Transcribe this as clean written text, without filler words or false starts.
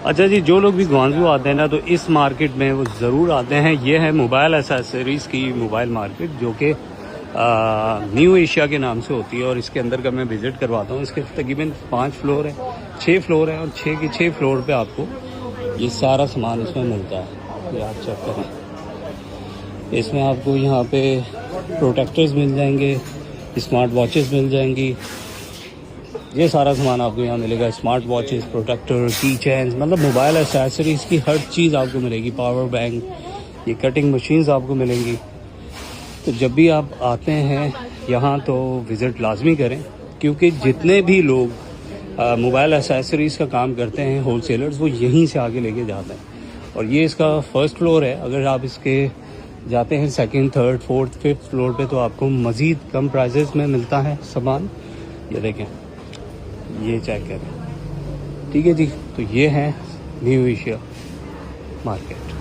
अच्छा जी, जो लोग भी ग्वांजू आते हैं ना, तो इस मार्केट में वो ज़रूर आते हैं। ये है मोबाइल एसेसरीज़ की मोबाइल मार्केट, जो कि न्यू एशिया के नाम से होती है। और इसके अंदर का मैं विज़िट करवाता हूँ। इसके तकरीबन 5 फ्लोर है, 6 फ्लोर है, और 6 के 6 फ्लोर पे आपको ये सारा सामान इसमें मिलता है। ये आप चेक करें, इसमें आपको यहाँ पे प्रोटेक्टर्स मिल जाएंगे, स्मार्ट वॉचेस मिल जाएंगी। ये सारा सामान आपको यहाँ मिलेगा, स्मार्ट वॉचेस, प्रोटेक्टर, की चैन, मतलब मोबाइल एसेसरीज़ की हर चीज़ आपको मिलेगी। पावर बैंक, ये कटिंग मशीन्स आपको मिलेंगी। तो जब भी आप आते हैं यहाँ तो विज़िट लाजमी करें, क्योंकि जितने भी लोग मोबाइल एसेसरीज़ का काम करते हैं, होल सेलर्स, वो यहीं से आगे लेके जाते हैं। और ये इसका फर्स्ट फ्लोर है। अगर आप इसके जाते हैं second, third, fourth, fifth floor पे, तो आपको मज़ीद कम प्राइसेस में मिलता है सामान। ये देखें, ये चेक करें। ठीक है जी, तो ये है न्यू एशिया मार्केट।